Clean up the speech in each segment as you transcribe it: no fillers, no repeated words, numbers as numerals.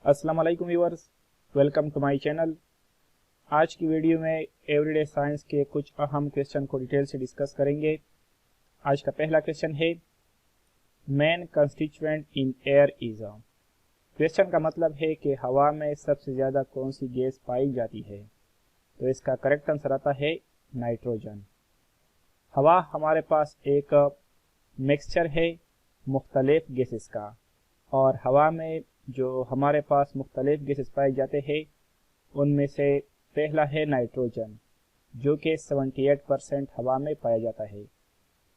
अस्सलाम वालेकुम viewers, welcome to my channel. आज की वीडियो में एवरीडे साइंस के कुछ अहम क्वेश्चन को डिटेल से डिस्कस करेंगे। आज का पहला क्वेश्चन है main constituent in air is. Question का मतलब है कि हवा में सबसे ज़्यादा कौन सी गैस पाई जाती है। तो इसका करेक्ट आंसर आता है नाइट्रोजन। हवा हमारे पास एक मिक्सचर है मुख्तलिफ गैसेस का, और हवा में जो हमारे पास मुख्तलिफ गैसेस पाए जाते हैं उनमें से पहला है नाइट्रोजन, जो कि 78% हवा में पाया जाता है।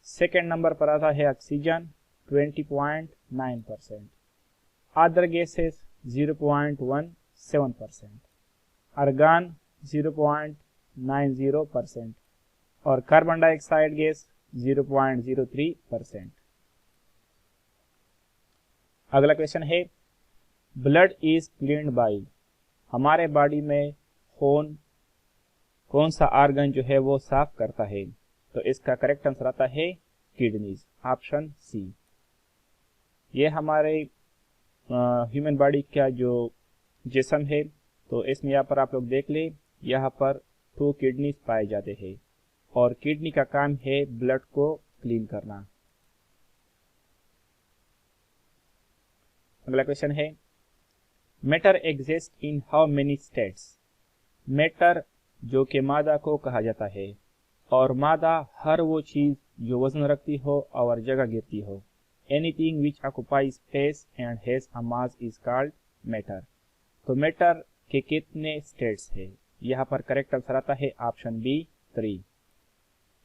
सेकेंड नंबर पर आता है ऑक्सीजन 20.9%, अदर गैसेस 0.17%, आर्गन 0.90% और कार्बन डाइऑक्साइड गैस 0.03%। अगला क्वेश्चन है ब्लड इज क्लीन्ड बाय। हमारे बॉडी में खून कौन सा आर्गन जो है वो साफ करता है। तो इसका करेक्ट आंसर आता है किडनीज, ऑप्शन सी। ये हमारे ह्यूमन बॉडी का जो जिस्म है, तो इसमें यहाँ पर आप लोग देख ले, यहाँ पर 2 किडनीज पाए जाते हैं और किडनी का काम है ब्लड को क्लीन करना। अगला क्वेश्चन है matter exist in how many states. Matter जो कि मादा को कहा जाता है, और मादा हर वो चीज जो वजन रखती हो और जगह गिरती हो। Anything which occupy space and has a mass is called matter. तो मैटर के कितने स्टेट्स है। यहाँ पर करेक्ट आंसर आता है ऑप्शन बी 3।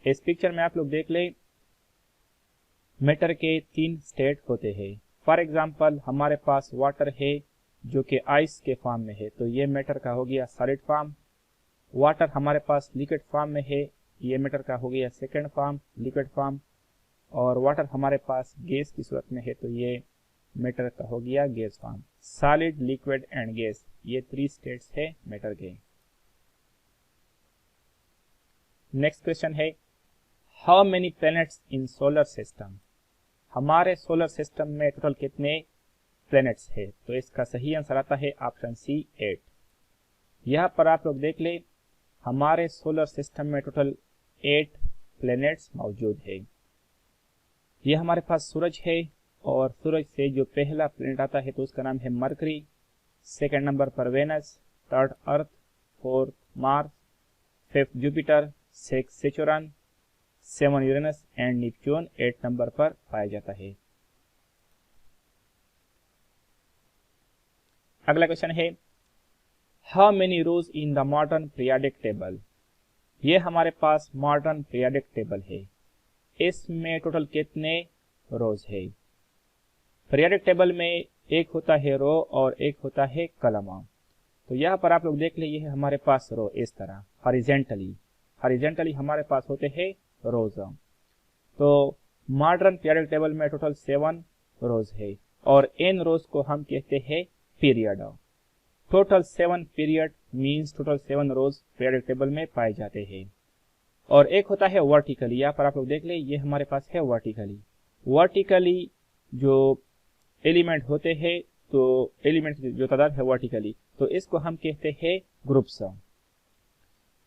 इस पिक्चर में आप लोग देख ले, मैटर के 3 स्टेट होते हैं। फॉर एग्जाम्पल हमारे पास वाटर है जो कि आइस के फॉर्म में है, तो ये मैटर का हो गया सॉलिड फॉर्म। वाटर हमारे पास लिक्विड फॉर्म में है, ये मैटर का हो गया सेकंड फॉर्म, लिक्विड फॉर्म। और वाटर हमारे पास गैस की सूरत में है, तो ये मैटर का हो गया gas form. Solid, liquid and gas, ये 3 स्टेट्स है मैटर के। नेक्स्ट क्वेश्चन है how many planets in solar system. हमारे सोलर सिस्टम में टोटल कितने प्लैनेट्स है। तो इसका सही आंसर आता है ऑप्शन सी 8। यहाँ पर आप लोग देख ले, हमारे सोलर सिस्टम में टोटल 8 प्लैनेट्स मौजूद है। यह हमारे पास सूरज है, और सूरज से जो पहला प्लैनेट आता है तो उसका नाम है मरकरी, सेकंड नंबर पर Venus, third Earth, fourth Mars, fifth Jupiter, six Saturn, 7 Uranus and Neptune 8 number पर पाया जाता है। अगला क्वेश्चन है how many rows in the modern periodic table. ये हमारे पास मॉडर्न पीरियोडिक टेबल है, इसमें टोटल कितने रोज है। पीरियोडिक टेबल में एक होता है रो और एक होता है कॉलम। तो यहाँ पर आप लोग देख ले, ये है हमारे पास रो इस तरह हॉरिजॉन्टली हमारे पास होते हैं रोज। तो मॉडर्न पीरियोडिक टेबल में टोटल 7 रोज है, और इन रोज को हम कहते हैं period. Total 7 period means total 7 रोज पीरियोडिक टेबल में पाए जाते हैं। और एक होता है वर्टिकली, यहाँ पर आप लोग देख ले, ये हमारे पास है वर्टिकली जो एलिमेंट होते हैं, तो एलिमेंट जो तादाद है वर्टिकली, तो इसको हम कहते हैं ग्रुप्स।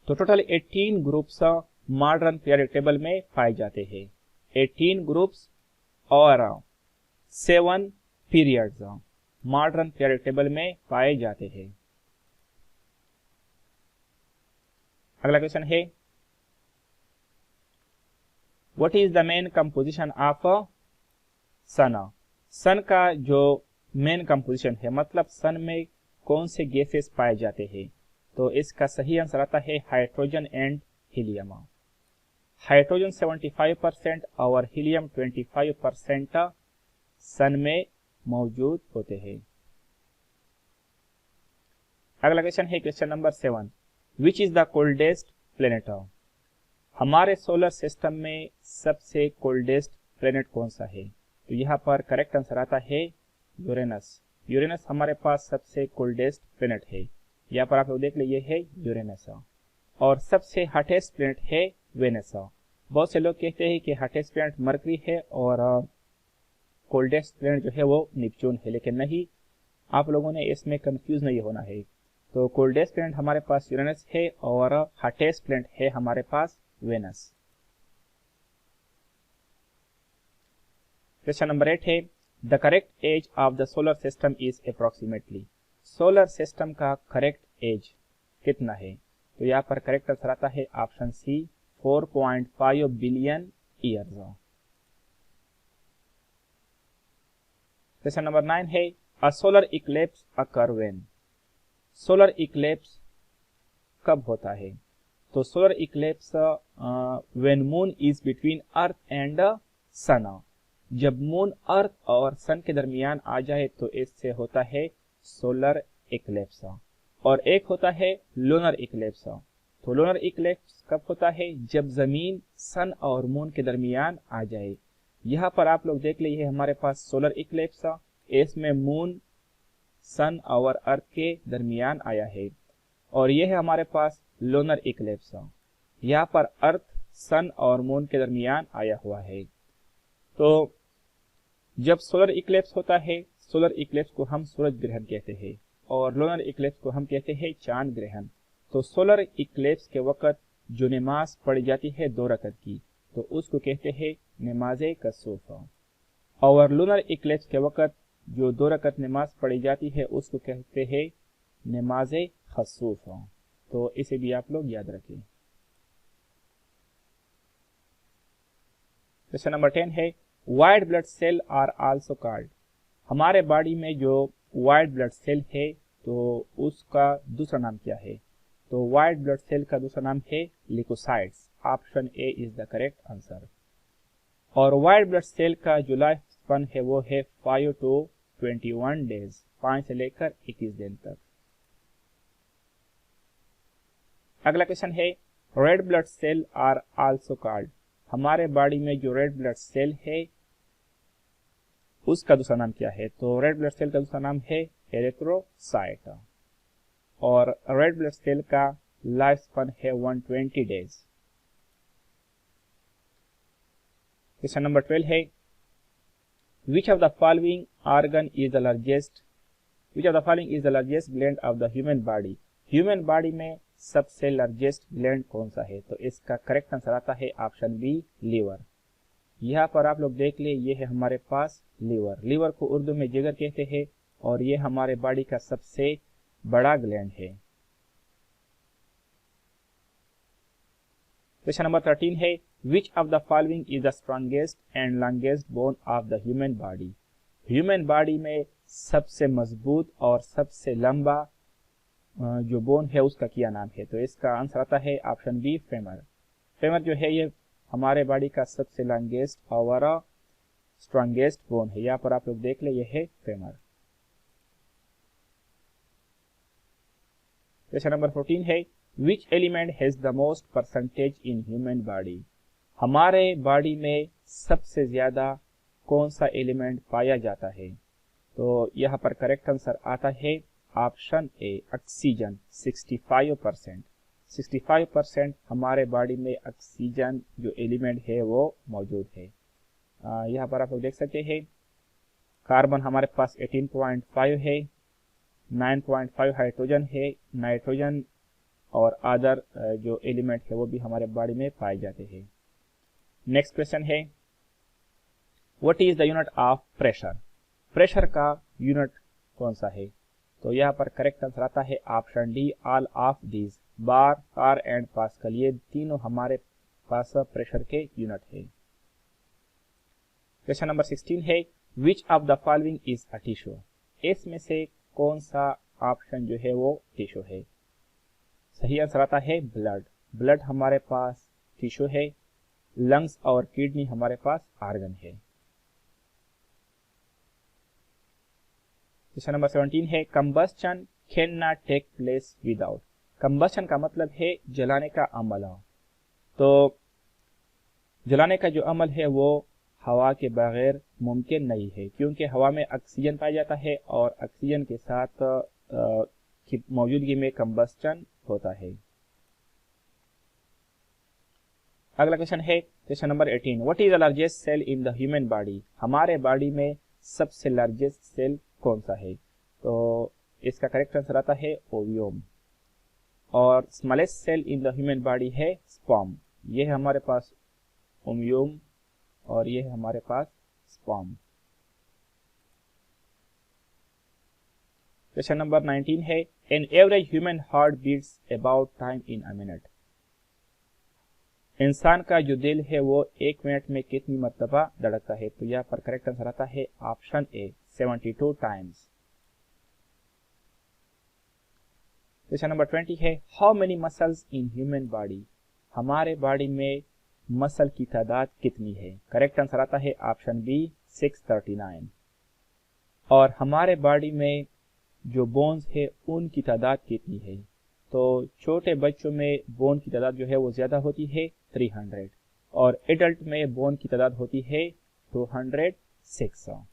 तो total 18 groups modern periodic table में पाए जाते हैं। 18 ग्रुप्स और 7 पीरियड्स मॉडर्न पीरियोडिक टेबल में पाए जाते हैं। अगला क्वेश्चन है what is the main composition of sun. Sun का जो मेन कंपोजिशन है, मतलब सन में कौन से गैसेस पाए जाते हैं। तो इसका सही आंसर आता है हाइड्रोजन एंड हीलियम। हाइड्रोजन 75% और हीलियम 25% सन में मौजूद होते हैं। अगला क्वेश्चन है question number 7 which is the coldest planet. हमारे सोलर सिस्टम में सबसे कोल्डेस्ट प्लेनेट कौन सा है। तो यहाँ पर करेक्ट आंसर आता है यूरेनस हमारे पास सबसे कोल्डेस्ट प्लेनेट है। यहाँ पर आप लोग देख लीजिए है यूरेनस। और सबसे हॉटेस्ट प्लेनेट है वेनस। बहुत से लोग कहते हैं कि हॉटेस्ट प्लेनेट मरकरी है और कोल्डेस्ट प्लेनेट जो है वो नेपच्यून है, लेकिन नहीं, आप लोगों ने इसमें कंफ्यूज नहीं होना है। तो कोल्डेस्ट प्लैनेट हमारे पास यूरेनस है और हॉटेस्ट प्लैनेट है हमारे पास वेनस। क्वेश्चन नंबर 8 है the correct age of the solar system is approximately. Solar system का करेक्ट एज कितना है? तो यहाँ पर करेक्ट आंसर आता है option C 4.5 billion years. Question number 9 है a solar eclipse occur when. Solar eclipse कब होता है? तो solar eclipse when moon is between earth and sun. जब मून अर्थ और सन के दरमियान आ जाए तो इससे होता है सोलर इक्लिप्स। और एक होता है लूनर इक्लिप्स। तो लूनर इक्लिप्स कब होता है? जब जमीन सन और मून के दरमियान आ जाए। यहाँ पर आप लोग देख लीजिए हमारे पास सोलर इक्लिप्स, इसमें मून सन और अर्थ के दरमियान आया है। और यह है हमारे पास लूनर इक्लिप्स, यहाँ पर अर्थ सन और मून के दरमियान आया हुआ है। तो जब सोलर इक्लिप्स होता है, सोलर इक्लिप्स को हम सूरज ग्रहण कहते हैं और लूनर इक्लिप्स को हम कहते हैं चांद ग्रहण। तो सोलर इक्लिप्स के वक्त जो नमाज पढ़ी जाती है 2 रकत की, तो उसको कहते हैं नमाज कसूफ। और लूनर इक्लिप्स के वक्त जो 2 रकत नमाज पढ़ी जाती है उसको कहते हैं नमाज खसूफ। तो इसे भी आप लोग याद रखें। क्वेश्चन नंबर 10 है white blood cell are also called. हमारे बॉडी में जो व्हाइट ब्लड सेल है तो उसका दूसरा नाम क्या है? तो व्हाइट ब्लड सेल का दूसरा नाम है leukocytes. Option A is the correct answer. और व्हाइट ब्लड सेल का जो लाइफ स्पैन है वो है 5 to 21 डेज, 5 से लेकर 21 दिन तक। अगला क्वेश्चन है red blood cell are also called. हमारे बॉडी में जो रेड ब्लड सेल है उसका दूसरा नाम क्या है? तो रेड ब्लड सेल का दूसरा नाम है एरिथ्रोसाइट। और रेड ब्लड सेल का लाइफ स्पैन है 120 डेज। क्वेश्चन नंबर 12 है which of the following organ is the largest gland of the human body. Human body में सबसे लार्जेस्ट ग्लैंड कौन सा है? तो इसका करेक्ट आंसर आता है ऑप्शन बी लीवर। यहाँ पर आप लोग देख ले, ये है हमारे पास लीवर। लीवर को उर्दू में जिगर कहते हैं और ये हमारे बॉडी का सबसे बड़ा ग्लैंड है। क्वेश्चन नंबर 13 है which of the following is the strongest and longest bone of the human body. Human body में सबसे मजबूत और सबसे लंबा जो बोन है उसका क्या नाम है? तो इसका आंसर आता है ऑप्शन बी फेमर। फेमर जो है ये हमारे बॉडी का सबसे लॉन्गेस्ट और स्ट्रॉन्गेस्ट बोन है। यहाँ पर आप लोग देख ले, ये है फेमर। क्वेश्चन नंबर 14 है which element has the most percentage in human body. हमारे बॉडी में सबसे ज्यादा कौन सा एलिमेंट पाया जाता है? तो यहाँ पर करेक्ट आंसर आता है ऑप्शन ए ऑक्सीजन। 65% हमारे बॉडी में ऑक्सीजन जो एलिमेंट है वो मौजूद है। यहाँ पर आप लोग देख सकते हैं कार्बन हमारे पास 18.5 है, 9.5 हाइड्रोजन है, नाइट्रोजन और अदर जो एलिमेंट है वो भी हमारे बॉडी में पाए जाते हैं। नेक्स्ट क्वेश्चन है what is the unit of pressure. Pressure का यूनिट कौन सा है? तो यहाँ पर करेक्ट आंसर आता है option D all of these. Bar, car and pascal, ये तीनों हमारे पास प्रेशर के यूनिट है। क्वेश्चन नंबर 16 है which of the following is a tissue. इसमें से कौन सा ऑप्शन जो है वो टिश्यू है? सही आंसर आता है ब्लड। ब्लड हमारे पास टिश्यू है। लंग्स और किडनी हमारे पास ऑर्गन है। क्वेश्चन नंबर 17 है combustion can not take place without. Combustion का मतलब है जलाने का अमल। तो जलाने का जो अमल है वो हवा के बगैर मुमकिन नहीं है, क्योंकि हवा में ऑक्सीजन पाया जाता है और ऑक्सीजन के साथ की मौजूदगी में कंबस्टन होता है। अगला क्वेश्चन है question number 18 what is the largest cell in the human body. हमारे बॉडी में सबसे लार्जेस्ट सेल कौन सा है? तो इसका करेक्ट आंसर आता है ओव्यूम। और smallest cell in the human body है स्पर्म। ये है हमारे पास ओव्यूम और ये है हमारे पास स्पर्म। क्वेश्चन नंबर 19 है an average human heart beats about time in a minute. इंसान का जो दिल है वो 1 मिनट में कितनी मरतबा धड़कता है? तो यहाँ पर करेक्ट आंसर आता है option A 72 times. Question number 20 है how many muscles in human body. हमारे बॉडी में मसल की तादाद कितनी है? करेक्ट आंसर आता है ऑप्शन बी 639। और हमारे बॉडी में जो बोन्स है उनकी तादाद कितनी है? तो छोटे बच्चों में बोन की तादाद जो है वो ज्यादा होती है 300 और एडल्ट में बोन की तादाद होती है 206।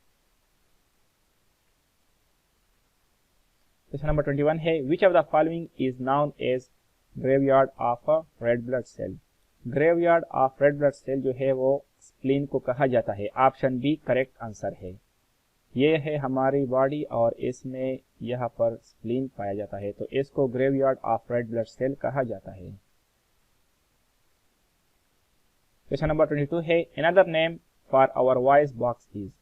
क्वेश्चन नंबर 21 है which of the following is known as graveyard of a red blood cell. Graveyard of red blood cell जो है वो स्प्लीन को कहा जाता है। ऑप्शन बी करेक्ट आंसर है। ये है हमारी बॉडी और इसमें यहाँ पर स्प्लीन पाया जाता है, तो इसको graveyard of red blood cell कहा जाता है। क्वेश्चन नंबर 22 है another name for our voice box is.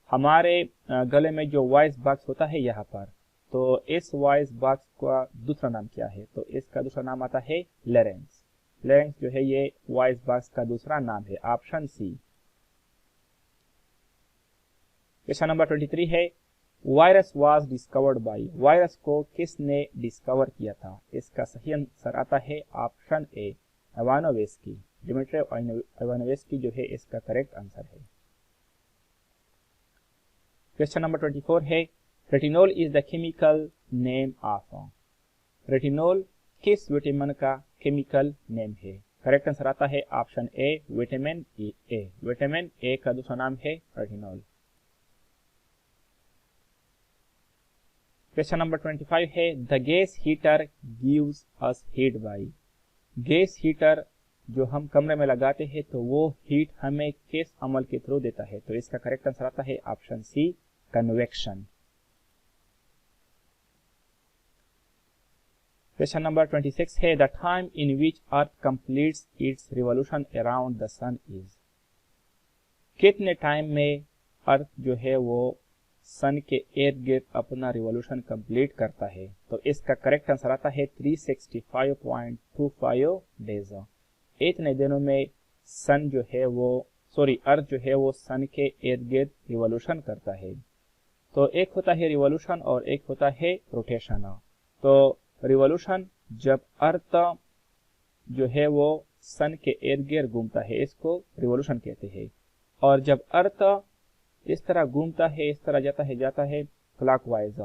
हमारे गले में जो वॉइस बॉक्स होता है यहाँ पर, तो इस वॉइस बॉक्स का दूसरा नाम क्या है? तो इसका दूसरा नाम आता है लेरेंक्स। लेरेंक्स जो है ये वॉइस बॉक्स का दूसरा नाम है। Option C. क्वेश्चन नंबर 23 है virus was discovered by. Virus को किसने डिस्कवर किया था? इसका सही आंसर आता है ऑप्शन ए इवानोवेस्की। डिमित्री इवानोवेस्की जो है इसका करेक्ट आंसर है। क्वेश्चन नंबर 24 है retinol is the chemical name of. Retinol किस विटामिन का केमिकल नेम है? करेक्ट आंसर आता है option A vitamin A. Vitamin A का दूसरा नाम है रेटिनॉल। क्वेश्चन नंबर 25 है the gas heater gives us heat bye. Gas heater जो हम कमरे में लगाते हैं तो वो हीट हमें किस अमल के थ्रू देता है? तो इसका करेक्ट आंसर आता है option C convection. Question number 26 है the time in which earth completes its revolution around the sun is. कितने टाइम में अर्थ जो है वो सन के इर्द गिर्द अपना रिवॉल्यूशन कंप्लीट करता है? तो इसका करेक्ट आंसर आता है 365.25 डेज। इतने दिनों में सन जो है वो अर्थ जो है वो सन के इर्द गिर्द रिवॉल्यूशन करता है। तो एक होता है रिवॉल्यूशन और एक होता है रोटेशन। तो रिवॉल्यूशन जब अर्थ जो है वो सन के इर्द गिर्द घूमता है इसको रिवॉल्यूशन कहते हैं। और जब अर्थ इस तरह घूमता है, इस तरह जाता है क्लॉकवाइज,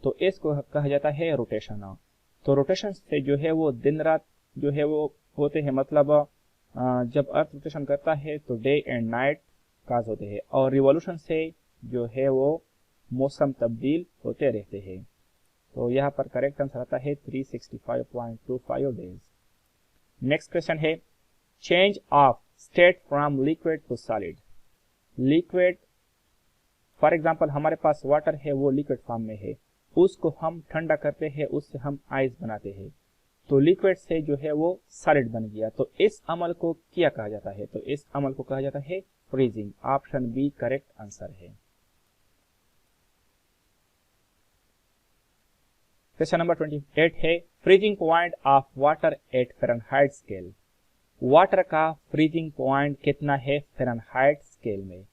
तो इसको कहा जाता है रोटेशन। तो रोटेशन से जो है वो दिन रात जो है वो होते हैं, मतलब जब अर्थ रोटेशन करता है तो डे एंड नाइट काज होते हैं। और रिवॉल्यूशन से जो है वो मौसम तब्दील होते रहते हैं। तो यहाँ पर करेक्ट आंसर आता है 365.25 डेज। नेक्स्ट क्वेश्चन है change of state from liquid to solid. Liquid for example हमारे पास वाटर है वो लिक्विड फॉर्म में है, उसको हम ठंडा करते हैं, उससे हम आइस बनाते हैं, तो लिक्विड से जो है वो सॉलिड बन गया। तो इस अमल को क्या कहा जाता है? तो इस अमल को कहा जाता है freezing. Option B correct answer है। क्वेश्चन नंबर 28 है freezing point of water at Fahrenheit scale. Water का फ्रीजिंग पॉइंट कितना है फ़ारेनहाइट स्केल में?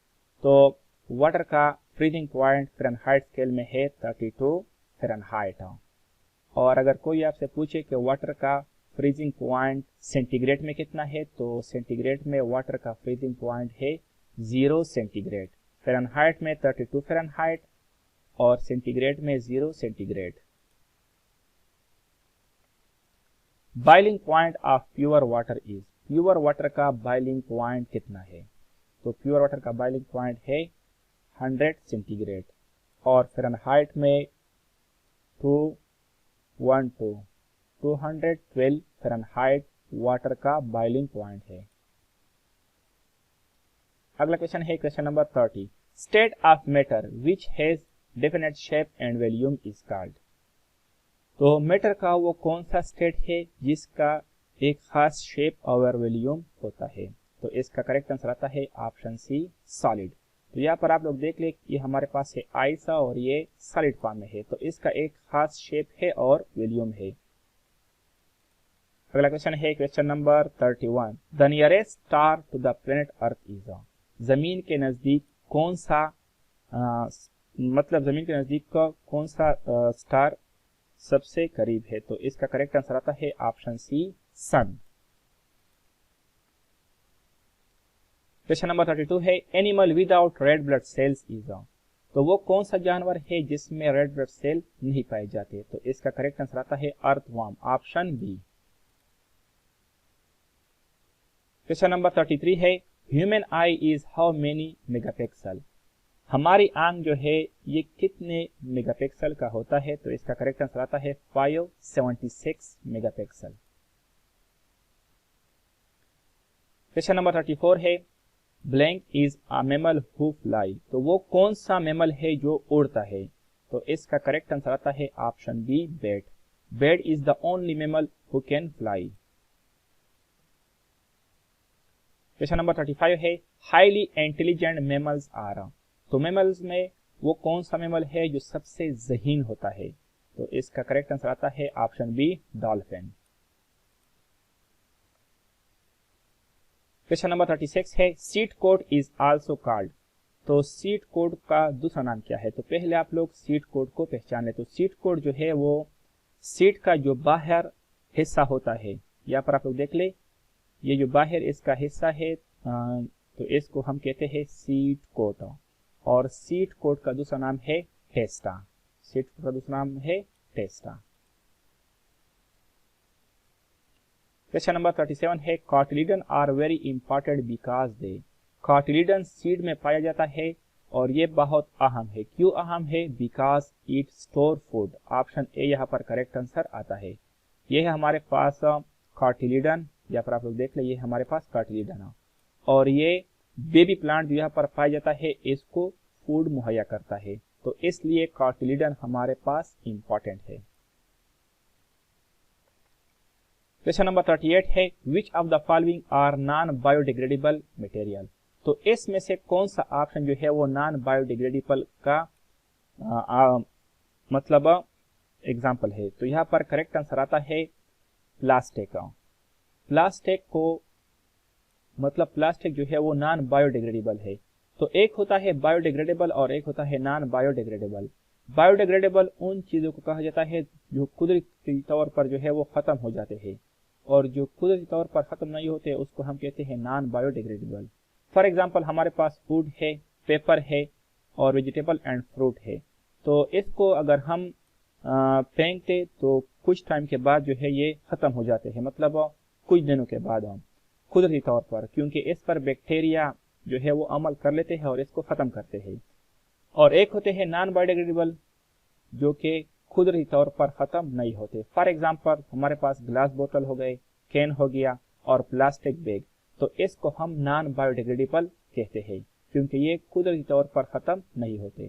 तो वाटर का फ्रीजिंग पॉइंट फ़ारेनहाइट स्केल में है 32 फ़ारेनहाइट। और अगर कोई आपसे पूछे कि वाटर का फ्रीजिंग पॉइंट सेंटीग्रेड में कितना है, तो सेंटीग्रेड में वाटर का फ्रीजिंग पॉइंट है 0 सेंटीग्रेड। फ़ारेनहाइट में 32 फ़ारेनहाइट और सेंटीग्रेड में 0 centigrade. Boiling point of pure water is. Pure water का बॉइलिंग पॉइंट कितना है? तो प्योर वाटर का बॉइलिंग पॉइंट है 100 सेंटीग्रेड और फ़ारेनहाइट में 212 फ़ारेनहाइट वाटर का बॉइलिंग पॉइंट है। अगला क्वेश्चन है question number 30 state of matter which has definite shape and volume is called. तो मैटर का वो कौन सा स्टेट है जिसका एक खास शेप और वॉल्यूम होता है? तो इसका करेक्ट आंसर आता है ऑप्शन सी, सॉलिड। तो यहाँ पर आप लोग देख ले, ये हमारे पास है आइसा और ये सॉलिड फॉर्म में है, तो इसका एक खास शेप है और वॉल्यूम है। अगला क्वेश्चन है question number 31। The nearest star to the planet earth is. जमीन के नजदीक कौन सा मतलब जमीन के नजदीक का कौन सा स्टार सबसे करीब है? तो इसका करेक्ट आंसर आता है ऑप्शन सी, सन। क्वेश्चन नंबर 32 है animal without red blood cells is. तो वो कौन सा जानवर है जिसमें रेड ब्लड सेल नहीं पाए जाते? तो इसका करेक्ट आंसर आता है earthworm, option B. Question number 33 है human eye is how many megapixel. हमारी आंख जो है ये कितने मेगापिक्सल का होता है? तो इसका करेक्ट आंसर आता है 576 मेगापिक्सल। क्वेश्चन नंबर 34 है blank is a mammal who fly. तो वो कौन सा मैमल है जो उड़ता है? तो इसका करेक्ट आंसर आता है option B, bat. Bat is the only mammal who can fly. Question number 35 है हाईली इंटेलिजेंट मैमल्स आर। तो मैमल्स में वो कौन सा मैमल है जो सबसे ज़हीन होता है? तो इसका करेक्ट आंसर आता है option B, dolphin. Question number 36 है seed coat is also called. तो सीड कोड का दूसरा नाम क्या है? तो पहले आप लोग सीड कोड को पहचान ले। तो सीड कोड जो है वो सीड का जो बाहर हिस्सा होता है, यहाँ पर आप लोग देख ले, ये जो बाहर इसका हिस्सा है तो इसको हम कहते हैं सीड कोड। और सीड कोड का दूसरा नाम है टेस्टा। सीड कोड का दूसरा नाम है टेस्टा। क्वेश्चन नंबर 37 है cotyledon are very important because they. Cotyledon seed में पाया जाता है और ये बहुत अहम है। क्यों अहम है? Because it store food. Option A यहाँ पर करेक्ट आंसर आता है। ये है हमारे पास कार्टिलिडन, यहाँ पर आप लोग देख ले, ये हमारे पास कार्टिलिडन और ये बेबी प्लांट जो यहाँ पर पाया जाता है इसको फूड मुहैया करता है, तो इसलिए कार्टिलिडन हमारे पास इंपॉर्टेंट है। क्वेश्चन नंबर 38 है which of the following are non biodegradable material. तो इसमें से कौन सा ऑप्शन जो है वो नॉन बायोडिग्रेडेबल का मतलब एग्जाम्पल है? तो यहाँ पर करेक्ट आंसर आता है प्लास्टिक। प्लास्टिक को मतलब प्लास्टिक जो है वो नॉन बायोडिग्रेडेबल है। तो एक होता है बायोडिग्रेडेबल और एक होता है नॉन बायोडिग्रेडेबल। बायोडिग्रेडेबल उन चीज़ों को कहा जाता है जो कुदरती तौर पर जो है वो ख़त्म हो जाते हैं, और जो कुदरती तौर पर ख़त्म नहीं होते उसको हम कहते हैं नॉन बायोडिग्रेडेबल। फॉर एग्जांपल हमारे पास फूड है, पेपर है और वेजिटेबल एंड फ्रूट है। तो इसको अगर हम फेंकते तो कुछ टाइम के बाद जो है ये ख़त्म हो जाते हैं, मतलब कुछ दिनों के बाद हम कुदरती तौर पर, क्योंकि इस पर बैक्टीरिया जो है वो अमल कर लेते हैं और इसको ख़त्म करते हैं। और एक होते हैं नॉन बायोडिग्रेडेबल जो कि कुदरती तौर पर ख़त्म नहीं होते। फॉर एग्जांपल हमारे पास ग्लास बोतल हो गए, कैन हो गया और प्लास्टिक बैग, तो इसको हम नॉन बायोडिग्रेडेबल कहते हैं क्योंकि ये कुदरती तौर पर ख़त्म नहीं होते।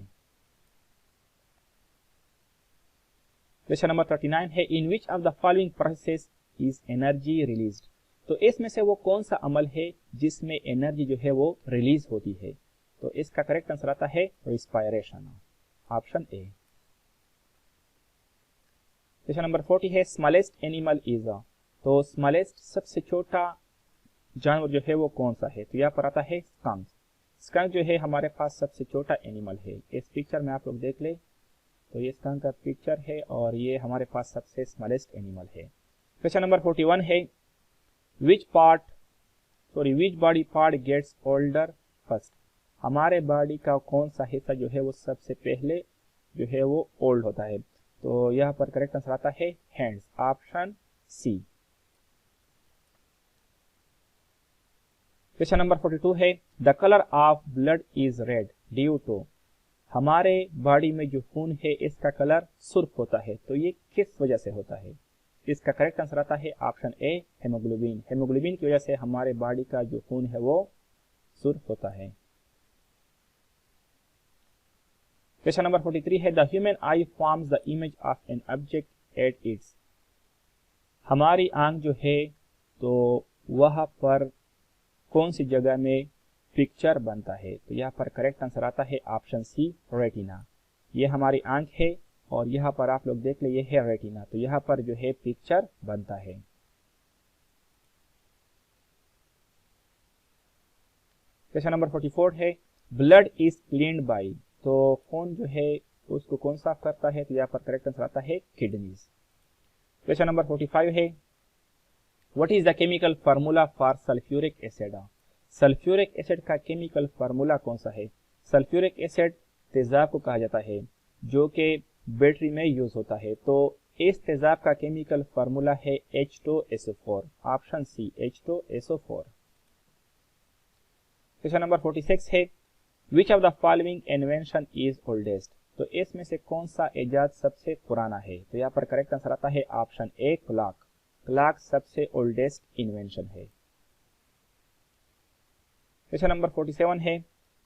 क्वेश्चन नंबर 39 है in which of the following process is energy released. तो इसमें से वो कौन सा अमल है जिसमें एनर्जी जो है वो रिलीज होती है? तो इसका करेक्ट आंसर आता है respiration, option A. Question number 40 है स्मॉलेस्ट एनिमल इज। तो स्मॉलेस्ट सबसे छोटा जानवर जो है वो कौन सा है? तो यहाँ पर आता है स्कंक। स्कंक जो है हमारे पास सबसे छोटा एनिमल है। इस पिक्चर में आप लोग देख ले, तो ये स्कंक का पिक्चर है और ये हमारे पास सबसे स्मॉलेस्ट एनिमल है। क्वेश्चन नंबर 41 है which body part gets older first. हमारे बॉडी का कौन सा हिस्सा जो है वो सबसे पहले जो है वो ओल्ड होता है? तो यहाँ पर करेक्ट आंसर आता है hands, option C. Question number 42 है the colour of blood is red due to. हमारे बॉडी में जो खून है इसका कलर सुर्ख होता है, तो ये किस वजह से होता है? इसका करेक्ट आंसर आता है ऑप्शन ए हेमोग्लोबिन। हेमोग्लोबिन की वजह से हमारे बॉडी का जो खून है वो सुर्ख होता है। क्वेश्चन नंबर 43 है the human I forms the image of an object at its. हमारी आंख जो है तो वह पर कौन सी जगह में पिक्चर बनता है? तो यहाँ पर करेक्ट आंसर आता है ऑप्शन सी, रेटिना। ये हमारी आंख है और यहाँ पर आप लोग देख ले ये है रेटिना, तो यहाँ पर जो है पिक्चर बनता है। क्वेश्चन नंबर 44 है ब्लड इज क्लीन्ड बाय। तो खून जो है उसको कौन साफ करता है? तो यहाँ पर करेक्ट आंसर आता है किडनीज। क्वेश्चन नंबर 45 है what is the chemical formula for sulphuric acid. Sulphuric acid का केमिकल फार्मूला कौन सा है? सल्फ्यूरिक एसिड तेजाब को कहा जाता है जो कि बैटरी में यूज होता है। तो इस तेजाब का केमिकल फार्मूला है H2SO4, option C H2SO4। Question number 46 है which of the following invention is oldest. तो इसमें से कौन सा इजाद सबसे पुराना है? तो यहाँ पर करेक्ट आंसर आता है ऑप्शन ए, क्लॉक। क्लॉक सबसे ओल्डेस्ट इन्वेंशन है। क्वेश्चन नंबर 47 है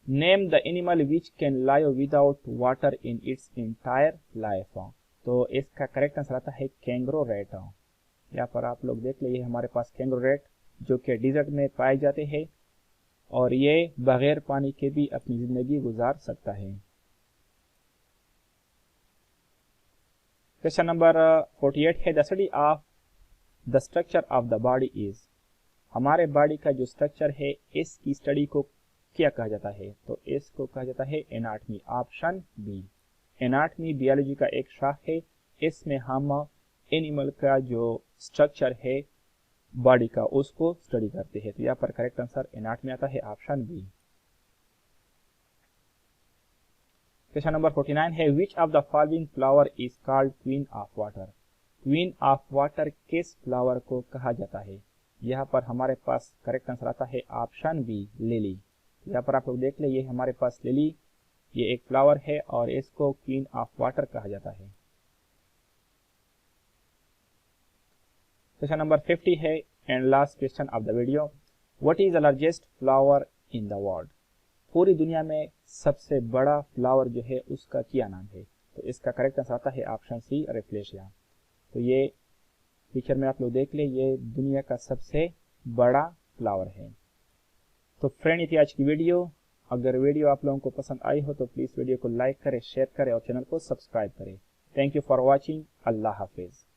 name the animal which can live without water in its entire life. तो इसका करेक्ट आंसर आता है कैंगरो रैट। यहाँ पर आप लोग देख लीजिए हमारे पास कैंगरो रैट जो कि डिजर्ट में पाए जाते हैं और ये बगैर पानी के भी अपनी जिंदगी गुजार सकता है। क्वेश्चन नंबर 48 है the study of the structure of the body is. हमारे बॉडी का जो स्ट्रक्चर है इसकी स्टडी को क्या कहा जाता है? तो इसको कहा जाता है anatomy, option B. Anatomy biology का एक शाख है, इसमें हम एनिमल का जो स्ट्रक्चर है बॉडी का उसको स्टडी करते हैं। तो यहाँ पर करेक्ट आंसर एनाटमी आता है, ऑप्शन बी। क्वेश्चन नंबर 49 है which of the following flower is called queen of water. Queen of water किस फ्लावर को कहा जाता है? यहाँ पर हमारे पास करेक्ट आंसर आता है ऑप्शन बी, लिली। यहाँ पर आप लोग देख ले ये हमारे पास लिली, ये एक फ्लावर है और इसको क्वीन ऑफ वाटर कहा जाता है। क्वेश्चन नंबर 50 है and last question of the video what is the largest flower in the world. पूरी दुनिया में सबसे बड़ा फ्लावर जो है उसका क्या नाम है? तो इसका करेक्ट आंसर आता है ऑप्शन सी, रेफ्लेशिया। तो ये पिक्चर में आप लोग देख ले ये दुनिया का सबसे बड़ा फ्लावर है। तो फ्रेंड ये थी आज की वीडियो। अगर वीडियो आप लोगों को पसंद आई हो तो प्लीज़ वीडियो को लाइक करें, शेयर करें और चैनल को सब्सक्राइब करें। Thank you for watching. अल्लाह हाफिज़।